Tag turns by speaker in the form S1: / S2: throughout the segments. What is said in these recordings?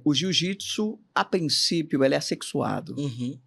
S1: O jiu-jitsu, a princípio, ele é assexuado.
S2: Uhum.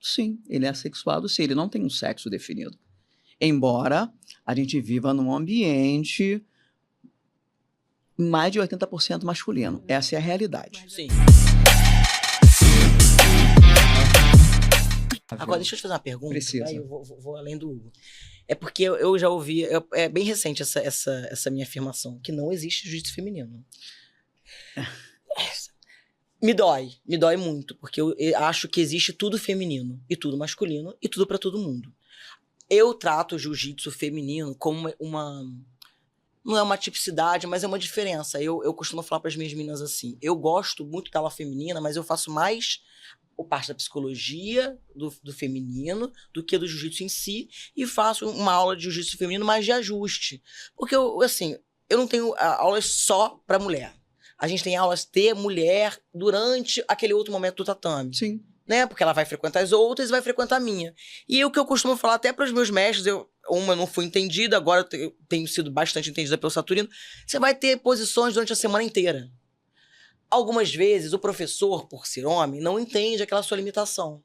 S1: Sim, ele é assexuado, sim, ele não tem um sexo definido. Embora a gente viva num ambiente mais de 80% masculino. Essa é a realidade.
S2: Sim. Agora, deixa eu te fazer uma pergunta.
S1: Precisa.
S2: Aí eu vou além do Hugo. É porque eu já ouvi... É bem recente essa minha afirmação, que não existe jiu-jitsu feminino. Me dói muito, porque eu acho que existe tudo feminino, e tudo masculino, e tudo pra todo mundo. Eu trato o jiu-jitsu feminino como uma... Não é uma tipicidade, mas é uma diferença. Eu costumo falar para as minhas meninas assim, eu gosto muito da aula feminina, mas eu faço mais parte da psicologia do feminino do que do jiu-jitsu em si, e faço uma aula de jiu-jitsu feminino mais de ajuste. Porque eu não tenho aulas só para mulher. A gente tem aulas de mulher durante aquele outro momento do tatame.
S1: Sim.
S2: Né? Porque ela vai frequentar as outras e vai frequentar a minha. E o que eu costumo falar até para os meus mestres, eu não fui entendida, agora eu tenho sido bastante entendida pelo Saturino, você vai ter posições durante a semana inteira. Algumas vezes o professor, por ser homem, não entende aquela sua limitação.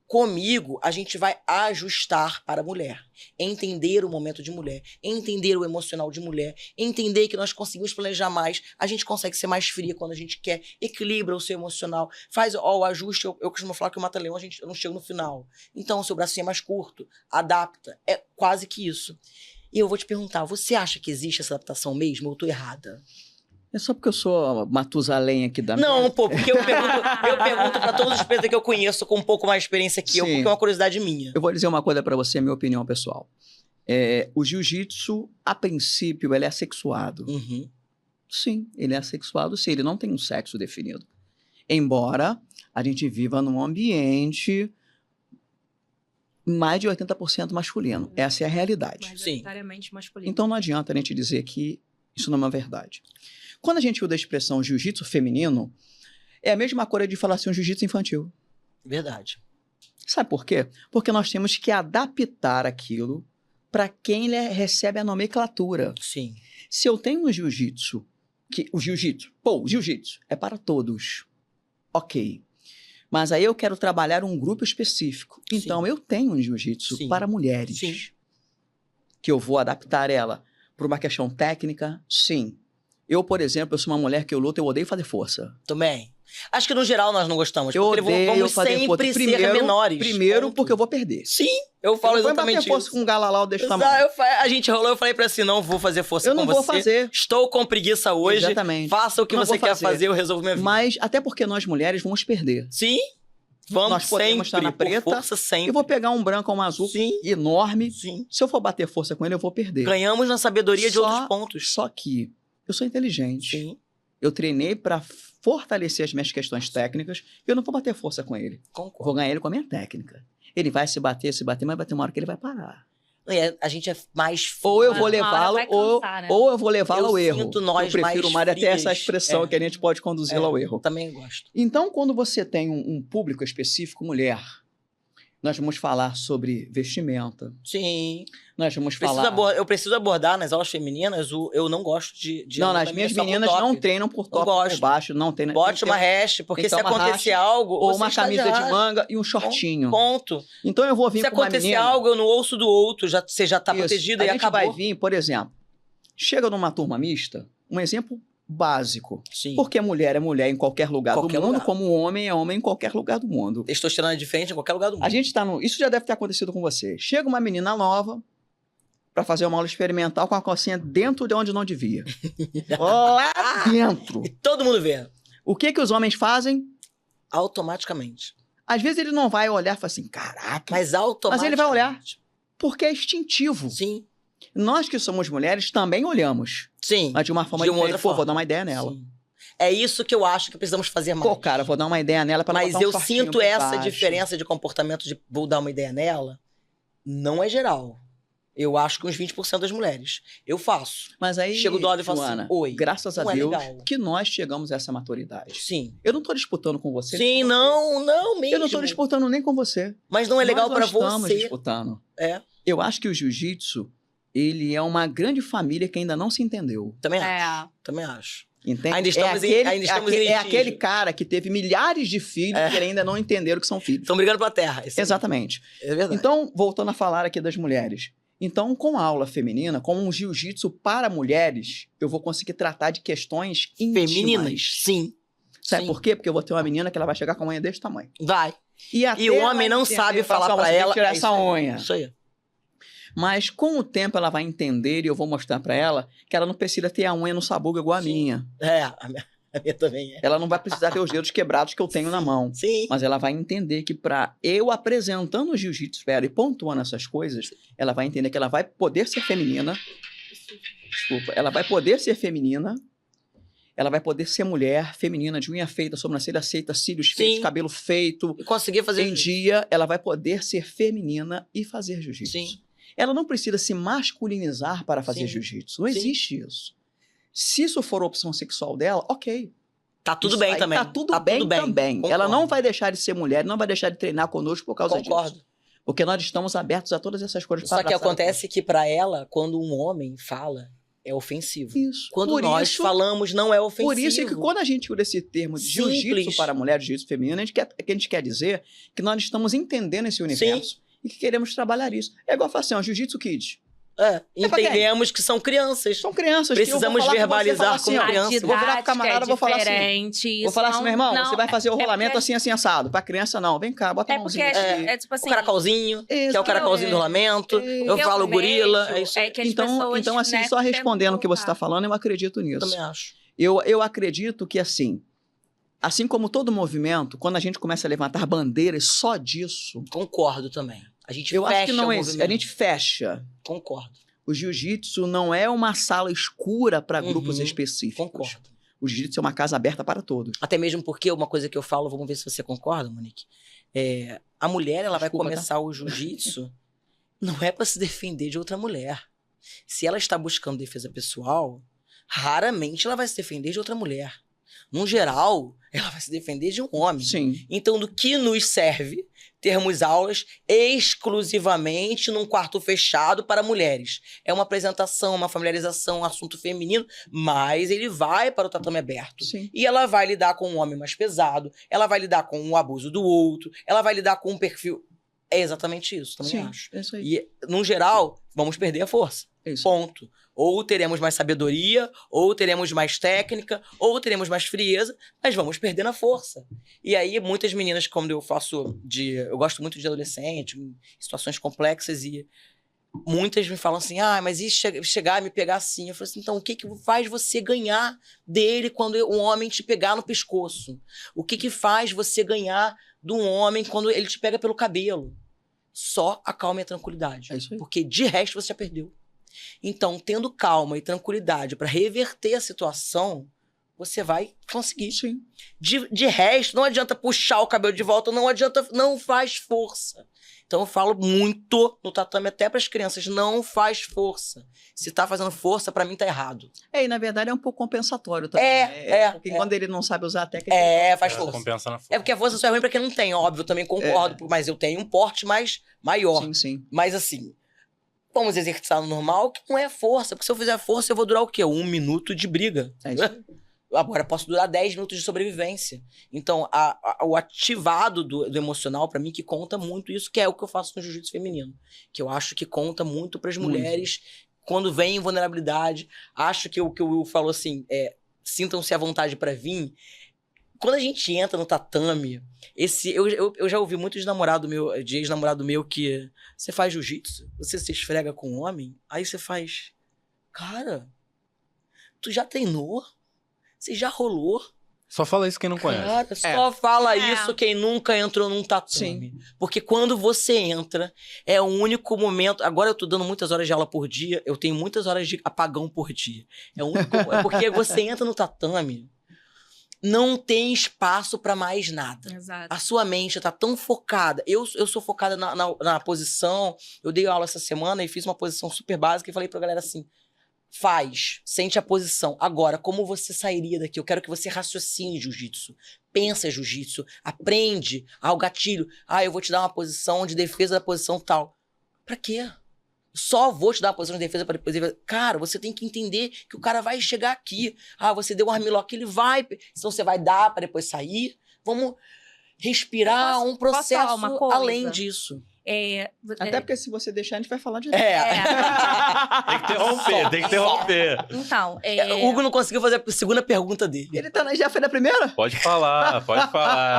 S2: Comigo, a gente vai ajustar para a mulher. Entender o momento de mulher. Entender o emocional de mulher. Entender que nós conseguimos planejar mais. A gente consegue ser mais fria quando a gente quer. Equilibra o seu emocional. Faz o ajuste. Eu costumo falar que o mata-leão eu não chego no final. Então, o seu bracinho é mais curto. Adapta. É quase que isso. E eu vou te perguntar, você acha que existe essa adaptação mesmo ou eu tô errada?
S1: É só porque eu sou Matusalém aqui da
S2: Não, pô, porque eu pergunto pra todos os PTs que eu conheço com um pouco mais experiência que eu, porque é uma curiosidade minha.
S1: Eu vou dizer uma coisa pra você, minha opinião pessoal. O jiu-jitsu, a princípio, ele é assexuado.
S2: Uhum.
S1: Sim, ele é assexuado, sim, ele não tem um sexo definido. Embora a gente viva num ambiente mais de 80% masculino. Essa é a realidade.
S3: Majoritariamente masculino.
S1: Então não adianta a gente dizer que isso não é uma verdade. Quando a gente usa a expressão jiu-jitsu feminino, é a mesma coisa de falar assim, um jiu-jitsu infantil.
S2: Verdade.
S1: Sabe por quê? Porque nós temos que adaptar aquilo para quem recebe a nomenclatura.
S2: Sim.
S1: Se eu tenho um jiu-jitsu, o jiu-jitsu é para todos. Ok. Mas aí eu quero trabalhar um grupo específico. Então, eu tenho um jiu-jitsu para mulheres.
S2: Sim.
S1: Que eu vou adaptar ela para uma questão técnica, sim. Eu, por exemplo, eu sou uma mulher que eu luto, eu odeio fazer força.
S2: Também. Acho que no geral nós não gostamos.
S1: Eu odeio
S2: vamos
S1: fazer
S2: sempre
S1: força.
S2: ser menores.
S1: Primeiro,
S2: ponto.
S1: porque eu vou perder.
S2: Sim, eu falo exatamente isso.
S1: Vai bater força com um galalau desse tamanho.
S2: A gente rolou, eu falei pra si, não vou fazer força com você.
S1: Eu não vou fazer.
S2: Estou com preguiça hoje.
S1: Exatamente.
S2: Faça o que você quer fazer, eu resolvo minha vida.
S1: Mas, até porque nós mulheres vamos perder.
S2: Sim. Vamos
S1: nós podemos estar na preta,
S2: força sempre.
S1: Eu vou pegar um branco ou um azul enorme.
S2: Sim.
S1: Se eu for bater força com ele, eu vou perder.
S2: Ganhamos na sabedoria de outros pontos.
S1: Só que eu sou inteligente.
S2: Sim.
S1: Eu treinei para fortalecer as minhas questões técnicas e eu não vou bater força com ele.
S2: Concordo.
S1: Vou ganhar ele com a minha técnica. Ele vai se bater, mas vai ter uma hora que ele vai parar.
S2: A gente é mais...
S1: Ou eu vou levá-lo, ou eu vou levá-lo ao erro.
S2: Eu
S1: prefiro mais até essa expressão que a gente pode conduzi-lo ao erro.
S2: Também gosto.
S1: Então, quando você tem um público específico, mulher, nós vamos falar sobre vestimenta.
S2: Sim.
S1: Nós vamos falar...
S2: Eu preciso abordar nas aulas femininas, eu não gosto de
S1: não, as minhas meninas não treinam por top por baixo, não tem...
S2: Bote uma hash, porque se acontecer algo...
S1: Ou uma camisa de manga e um shortinho.
S2: Ponto.
S1: Então eu vou vir com uma menina...
S2: Se acontecer algo, eu não ouço do outro, você já tá protegida e acabou.
S1: A gente vai vir, por exemplo, chega numa turma mista, um exemplo básico.
S2: Sim.
S1: Porque mulher é mulher em qualquer lugar do mundo, como homem é homem em qualquer lugar do mundo.
S2: Testosterona é diferente em qualquer lugar do mundo.
S1: A gente tá Isso já deve ter acontecido com você. Chega uma menina nova pra fazer uma aula experimental com a calcinha dentro de onde não devia. Lá dentro.
S2: E todo mundo vê.
S1: O que os homens fazem?
S2: Automaticamente.
S1: Às vezes ele não vai olhar e fala assim, caraca.
S2: Mas automaticamente.
S1: Mas ele vai olhar. Porque é instintivo.
S2: Sim.
S1: Nós que somos mulheres também olhamos.
S2: Sim.
S1: Mas de uma forma diferente. Pô, vou dar uma ideia nela.
S2: Sim. É isso que eu acho que precisamos fazer mais.
S1: Pô, cara, vou dar uma ideia nela pra
S2: Mas eu sinto essa diferença de comportamento de vou dar uma ideia nela. Não é geral. Eu acho que uns 20% das mulheres. Eu faço.
S1: Mas aí,
S2: chego do lado e falo assim, oi.
S1: Graças a Deus que nós chegamos a essa maturidade.
S2: Sim.
S1: Eu não tô disputando com você.
S2: Sim, não mesmo.
S1: Eu não tô disputando nem com você.
S2: Mas não é legal pra você.
S1: Nós estamos disputando.
S2: É.
S1: Eu acho que o jiu-jitsu, ele é uma grande família que ainda não se entendeu.
S2: Também acho. Também acho.
S1: Entende?
S2: Ainda estamos em
S1: aquele cara que teve milhares de filhos que ainda não entenderam que são filhos.
S2: Estão brigando pela terra.
S1: Exatamente.
S2: É verdade.
S1: Então, voltando a falar aqui das mulheres. Então, com a aula feminina, com um jiu-jitsu para mulheres, eu vou conseguir tratar de questões íntimas.
S2: Femininas, sim.
S1: Sabe por quê? Porque eu vou ter uma menina que ela vai chegar com a unha desse tamanho.
S2: Vai. E o homem não sabe falar pra ela...
S1: tirar essa unha.
S2: Isso aí.
S1: Mas com o tempo ela vai entender e eu vou mostrar pra ela que ela não precisa ter a unha no sabugo igual a minha.
S2: A minha também é.
S1: Ela não vai precisar ter os dedos quebrados que eu tenho na mão.
S2: Sim.
S1: Mas ela vai entender que pra eu apresentando o jiu-jitsu pra ela e pontuando essas coisas, ela vai entender que ela vai poder ser feminina. Desculpa. Ela vai poder ser feminina. Ela vai poder ser mulher, feminina, de unha feita, sobrancelha aceita, cílios feitos, cabelo feito.
S2: E conseguir fazer
S1: em dia, ela vai poder ser feminina e fazer jiu-jitsu.
S2: Sim.
S1: Ela não precisa se masculinizar para fazer jiu-jitsu. Não existe isso. Se isso for a opção sexual dela, ok.
S2: Tá tudo bem também.
S1: Tá tudo bem também.
S2: Concordo.
S1: Ela não vai deixar de ser mulher, não vai deixar de treinar conosco por causa
S2: Concordo.
S1: disso. Porque nós estamos abertos a todas essas coisas.
S2: Só que acontece que pra ela, quando um homem fala, é ofensivo.
S1: Isso.
S2: Quando nós falamos, não é ofensivo.
S1: Por isso é que quando a gente usa esse termo de jiu-jitsu para mulher, jiu-jitsu feminino, a gente quer dizer que nós estamos entendendo esse universo e que queremos trabalhar isso. É igual falar assim, ó, jiu-jitsu kids.
S2: Entendemos que são crianças.
S1: São crianças.
S2: Precisamos verbalizar
S1: assim,
S2: como criança.
S1: Vou virar pro camarada e vou falar assim. Vou falar assim, meu irmão, você vai fazer o rolamento assim, assim, assado. Pra criança, não. Vem cá, bota a mãozinha aqui.
S3: É tipo assim...
S2: O caracolzinho, que é o caracolzinho do rolamento. Eu falo gorila. É isso.
S1: Então, assim, só respondendo o que você tá falando, eu acredito nisso.
S2: Eu também acho.
S1: Eu acredito que, assim como todo movimento, quando a gente começa a levantar bandeiras só disso...
S2: Concordo também. A gente
S1: fecha
S2: acho que não
S1: é a gente fecha.
S2: Concordo.
S1: O jiu-jitsu não é uma sala escura para grupos específicos.
S2: Concordo.
S1: O jiu-jitsu é uma casa aberta para todos.
S2: Até mesmo porque uma coisa que eu falo, vamos ver se você concorda, Monique. A mulher, ela vai começar o jiu-jitsu, não é para se defender de outra mulher. Se ela está buscando defesa pessoal, raramente ela vai se defender de outra mulher. No geral, ela vai se defender de um homem.
S1: Sim.
S2: Então, do que nos serve termos aulas exclusivamente num quarto fechado para mulheres? É uma apresentação, uma familiarização, um assunto feminino, mas ele vai para o tatame aberto.
S1: Sim.
S2: E ela vai lidar com um homem mais pesado, ela vai lidar com o abuso do outro, ela vai lidar com um perfil... É exatamente isso, também acho.
S1: É isso aí.
S2: E, no geral, vamos perder a força.
S1: Isso.
S2: Ponto. Ou teremos mais sabedoria, ou teremos mais técnica, ou teremos mais frieza, mas vamos perder na força. E aí, muitas meninas, como eu eu gosto muito de adolescente, em situações complexas, e muitas me falam assim, mas e chegar e me pegar assim? Eu falo assim, então, o que faz você ganhar dele quando um homem te pegar no pescoço? O que faz você ganhar de um homem quando ele te pega pelo cabelo? Só a calma e a tranquilidade.
S1: É isso aí.
S2: Porque de resto você já perdeu. Então, tendo calma e tranquilidade para reverter a situação, você vai conseguir.
S1: Sim.
S2: De resto, não adianta puxar o cabelo de volta, não faz força. Então, eu falo muito no tatame até para as crianças, não faz força. Se tá fazendo força, para mim tá errado.
S1: E na verdade é um pouco compensatório também. Porque quando ele não sabe usar a técnica...
S2: faz força.
S4: Compensa na força.
S2: É porque a força só é ruim para quem não tem, óbvio, eu também concordo, mas eu tenho um porte mais maior.
S1: Sim, sim.
S2: Mas assim... Vamos exercitar no normal, que não é força. Porque se eu fizer força, eu vou durar o quê? 1 minuto de briga.
S1: É isso aí.
S2: Agora, posso durar 10 minutos de sobrevivência. Então, o ativado do emocional, pra mim, que conta muito isso, que é o que eu faço no jiu-jitsu feminino. Que eu acho que conta muito pras mulheres, quando vem em vulnerabilidade. Acho que o que o Will falou assim, sintam-se à vontade pra vir. Quando a gente entra no tatame, eu já ouvi muito de ex-namorado meu que você faz jiu-jitsu, você se esfrega com um homem, aí você faz, cara, tu já treinou? Você já rolou?
S4: Só fala isso quem não conhece.
S2: Cara, só fala isso quem nunca entrou num tatame. Sim. Porque quando você entra, é o único momento... Agora eu tô dando muitas horas de aula por dia, eu tenho muitas horas de apagão por dia. É porque você entra no tatame... Não tem espaço para mais nada.
S3: Exato.
S2: A sua mente tá tão focada. Eu sou focada na posição. Eu dei aula essa semana e fiz uma posição super básica e falei pra galera assim, sente a posição. Agora, como você sairia daqui? Eu quero que você raciocine jiu-jitsu. Pensa jiu-jitsu. Aprende ao gatilho. Eu vou te dar uma posição de defesa da posição tal. Pra quê? Só vou te dar a posição de defesa para depois... Cara, você tem que entender que o cara vai chegar aqui. Ah, você deu um armlock, ele vai... Então você vai dar para depois sair. Vamos respirar um processo além disso.
S1: Até porque se você deixar, a gente vai falar de
S4: Tem que interromper.
S2: Então, o Hugo não conseguiu fazer a segunda pergunta dele.
S1: Ele já foi da primeira?
S4: Pode falar,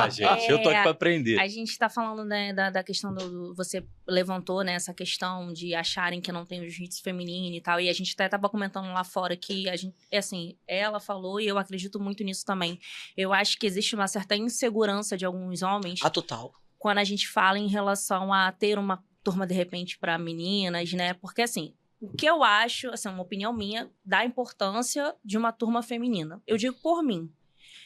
S4: gente. Eu tô aqui pra aprender.
S3: A gente tá falando, né, da questão você levantou, né, essa questão de acharem que não tem o jiu-jitsu feminino e tal. E a gente até tava comentando lá fora que a gente, assim, ela falou e eu acredito muito nisso também. Eu acho que existe uma certa insegurança de alguns homens.
S2: Total.
S3: Quando a gente fala em relação a ter uma turma, de repente, para meninas, né? Porque, assim, o que eu acho, assim, uma opinião minha, da importância de uma turma feminina. Eu digo por mim.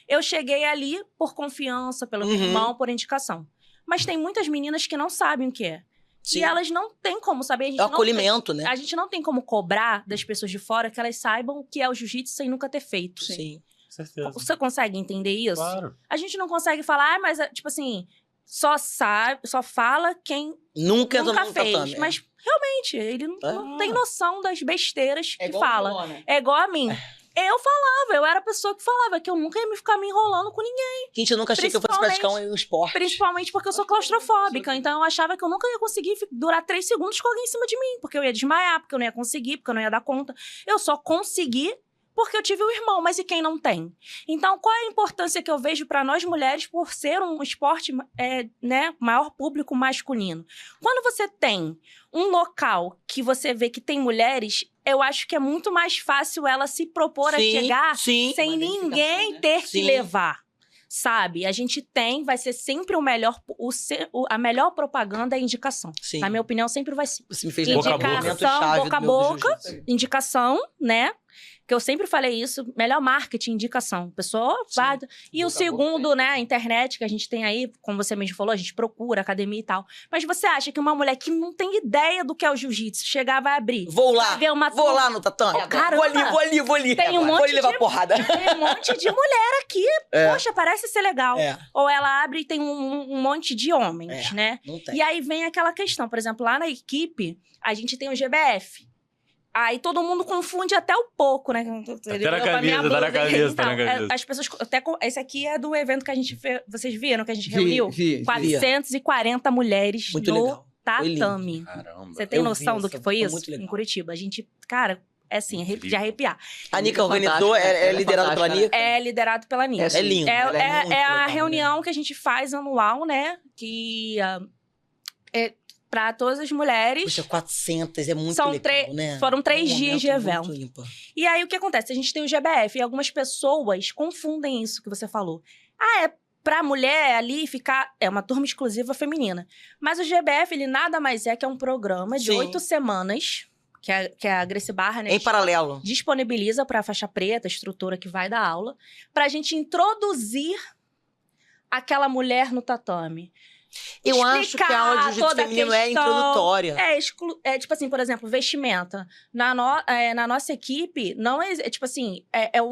S3: Eu cheguei ali por confiança, pelo meu irmão, por indicação. Mas tem muitas meninas que não sabem o que é. Sim. E elas não têm como saber. A gente
S2: acolhimento, né?
S3: A gente não tem como cobrar das pessoas de fora que elas saibam o que é o jiu-jitsu sem nunca ter feito.
S2: Sim.
S4: Certeza.
S3: Você consegue entender isso?
S4: Claro.
S3: A gente não consegue falar, mas, tipo assim... Só fala quem nunca fez. Mas, realmente, ele não tem noção das besteiras que fala.
S1: Falou, né?
S3: É igual a mim. Eu falava, eu era a pessoa que falava que eu nunca ia ficar me enrolando com ninguém.
S2: Que a gente nunca achou que eu fosse praticar um esporte.
S3: Principalmente porque eu sou claustrofóbica. Então, eu achava que eu nunca ia conseguir durar 3 segundos com alguém em cima de mim. Porque eu ia desmaiar, porque eu não ia conseguir, porque eu não ia dar conta. Eu só consegui porque eu tive um irmão, mas e quem não tem? Então, qual é a importância que eu vejo para nós mulheres por ser um esporte, né, maior público masculino? Quando você tem um local que você vê que tem mulheres, eu acho que é muito mais fácil ela se propor a chegar sem ninguém ter que levar. Sabe? A gente vai ser sempre o melhor, a melhor propaganda é a indicação.
S2: Sim.
S3: Na minha opinião, sempre vai ser.
S2: Você me fez
S3: indicação, boca a boca, indicação, né? Que eu sempre falei isso, melhor marketing, indicação. Pessoa vai... E o segundo, né, a internet que a gente tem aí, como você mesmo falou, a gente procura, academia e tal. Mas você acha que uma mulher que não tem ideia do que é o jiu-jitsu, chegar, vai abrir...
S2: Vou lá no tatame.
S3: Caramba,
S2: vou ali.
S3: Tem um monte
S2: vou ali levar porrada.
S3: Tem um monte de mulher aqui. Poxa, parece ser legal. Ou ela abre e tem um monte de homens, né?
S2: Não tem.
S3: E aí vem aquela questão, por exemplo, lá na equipe, a gente tem o GBF. Aí todo mundo confunde até um pouco, né?
S4: Tá na cabeça.
S3: As pessoas... Esse aqui é do evento que a gente fez. Vocês viram que a gente reuniu? 440 mulheres no tatame.
S4: Caramba.
S3: Você tem noção do que foi isso? Em Curitiba. A gente, cara, é assim, de arrepiar.
S2: A Nica organizou, é liderado pela Nica?
S3: É liderado pela Nica.
S2: É lindo.
S3: É a reunião que a gente faz anual, né? Que... Para todas as mulheres.
S2: Poxa, 400 é muito legal, né?
S3: Foram 3 dias de evento. E aí, o que acontece? A gente tem o GBF e algumas pessoas confundem isso que você falou. É pra mulher ali ficar... É uma turma exclusiva feminina. Mas o GBF, ele nada mais é que é um programa de 8 semanas, que a Gracie Barra, né?
S2: Em paralelo.
S3: Disponibiliza pra faixa preta, a instrutora que vai dar aula, pra gente introduzir aquela mulher no tatame.
S2: Eu acho que a aula de jiu-jitsu feminino é introdutória.
S3: Tipo assim, por exemplo, vestimenta. Na nossa equipe, não é tipo assim, a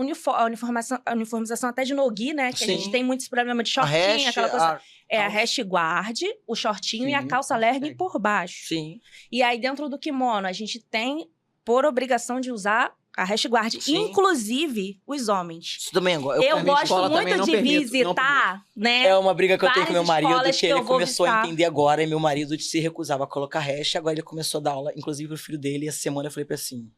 S3: uniformização até de no-gi, né? Que a gente tem muito esse problema de shortinho, aquela coisa. A hash guard, o shortinho e a calça legging por baixo.
S2: Sim.
S3: E aí, dentro do kimono, a gente tem por obrigação de usar a hash guard, inclusive os homens.
S2: Isso também agora.
S3: Eu gosto muito de visitar, né?
S2: É uma briga que eu tenho com meu marido, que ele começou a entender agora, e meu marido se recusava a colocar hash, agora ele começou a dar aula, inclusive pro filho dele, e essa semana eu falei pra assim...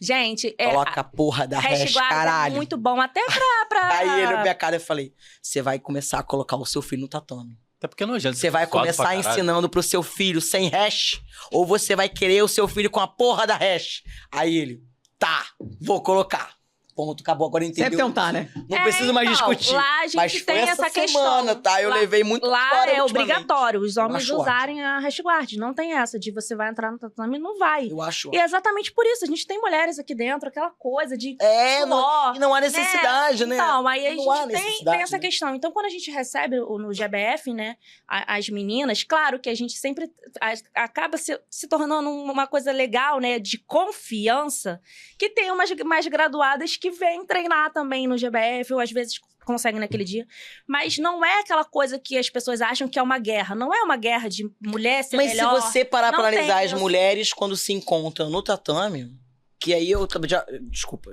S3: Gente,
S2: coloca a porra da hash, caralho.
S3: É muito bom, até pra...
S2: Aí ele, minha cara, eu falei, você vai começar a colocar o seu filho no tatame.
S4: Até porque não adianta.
S2: Você vai começar ensinando pro seu filho sem hash, ou você vai querer o seu filho com a porra da hash. Aí ele... Tá, vou colocar. Ponto, acabou, agora entendeu.
S1: Sempre tentar, né?
S2: Não preciso mais discutir.
S3: Lá a gente
S2: mas
S3: tem essa questão.
S2: Tá? Eu levei muito
S3: lá é obrigatório os homens usarem a hash guard. Não tem essa de você vai entrar no tatame e não vai.
S2: Eu acho.
S3: E é exatamente por isso. A gente tem mulheres aqui dentro, aquela coisa de
S2: suor, e não há necessidade, né?
S3: Então, aí a gente tem essa questão. Então, quando a gente recebe no GBF, né, as meninas, claro que a gente sempre acaba se tornando uma coisa legal, né, de confiança, que tem umas mais graduadas que vêm treinar também no GBF, ou às vezes conseguem naquele dia. Mas não é aquela coisa que as pessoas acham que é uma guerra. Não é uma guerra de mulher ser melhor.
S2: Mas se você parar pra
S3: não
S2: analisar
S3: tem
S2: as
S3: isso.
S2: mulheres quando se encontram no tatame, que aí eu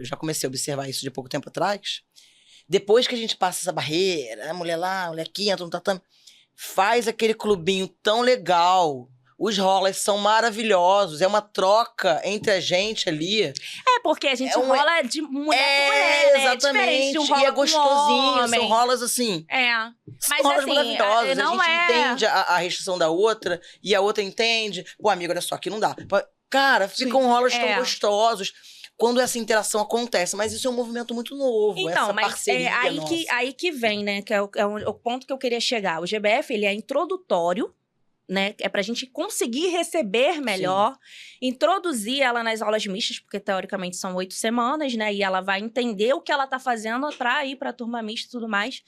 S2: já comecei a observar isso de pouco tempo atrás. Depois que a gente passa essa barreira, a mulher lá, a mulher aqui, entra no tatame, faz aquele clubinho tão legal. Os rolas são maravilhosos. É uma troca entre a gente ali.
S3: É, porque a gente
S2: É um-
S3: rola de mulher com mulher, né? É diferente de um rola
S2: e é
S3: com
S2: gostosinho.
S3: homem.
S2: São rolas assim.
S3: É.
S2: São
S3: Mas
S2: rolas
S3: assim,
S2: maravilhosas.
S3: não
S2: a gente
S3: é...
S2: entende a restrição da outra e a outra entende. Pô, amigo, olha só, aqui não dá. Cara, ficam rolas tão gostosos quando essa interação acontece. Mas isso é um movimento muito novo.
S3: Então,
S2: essa
S3: mas
S2: parceria
S3: aí que vem, né? Que é o ponto que eu queria chegar. O GBF, ele é introdutório, né? É pra gente conseguir receber melhor, introduzir ela nas aulas mistas, porque teoricamente são 8 semanas, né? E ela vai entender o que ela tá fazendo pra ir pra turma mista e tudo mais.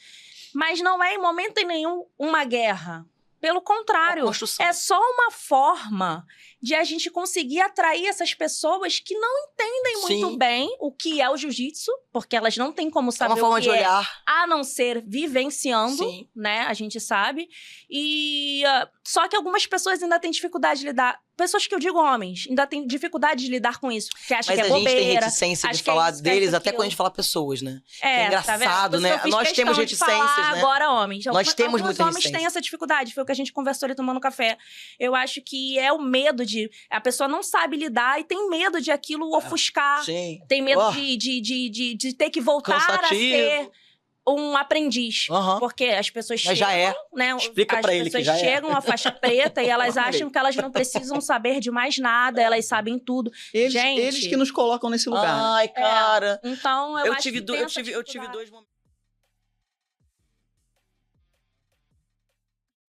S3: Mas não é em momento nenhum uma guerra. Pelo contrário, é só uma forma de a gente conseguir atrair essas pessoas que não entendem muito bem o que é o jiu-jitsu, porque elas não têm como saber
S2: uma forma
S3: o que
S2: de olhar.
S3: a não ser vivenciando, né? A gente sabe. E só que algumas pessoas ainda têm dificuldade de lidar. Pessoas que eu digo homens, ainda têm dificuldade de lidar com isso. Que acham que é bobeira.
S2: Mas a gente tem reticência de falar deles até quando a gente fala pessoas, né? É engraçado,
S3: tá,
S2: né? Nós temos reticências, né?
S3: Agora homens.
S2: Nós temos muita
S3: homens
S2: reticência.
S3: têm essa dificuldade. Foi o que a gente conversou ali tomando café. Eu acho que é o medo de... A pessoa não sabe lidar e tem medo de aquilo ofuscar.
S2: Sim.
S3: Tem medo de ter que voltar a ser um aprendiz. Porque as pessoas
S2: Mas
S3: chegam,
S2: já é.
S3: né?
S2: Explica pra ele que já
S3: As pessoas chegam à faixa preta e elas acham que elas não precisam saber de mais nada, elas sabem tudo.
S1: Eles que nos colocam nesse lugar.
S2: Ai, cara.
S3: Então, eu acho que
S2: eu tive dois momentos.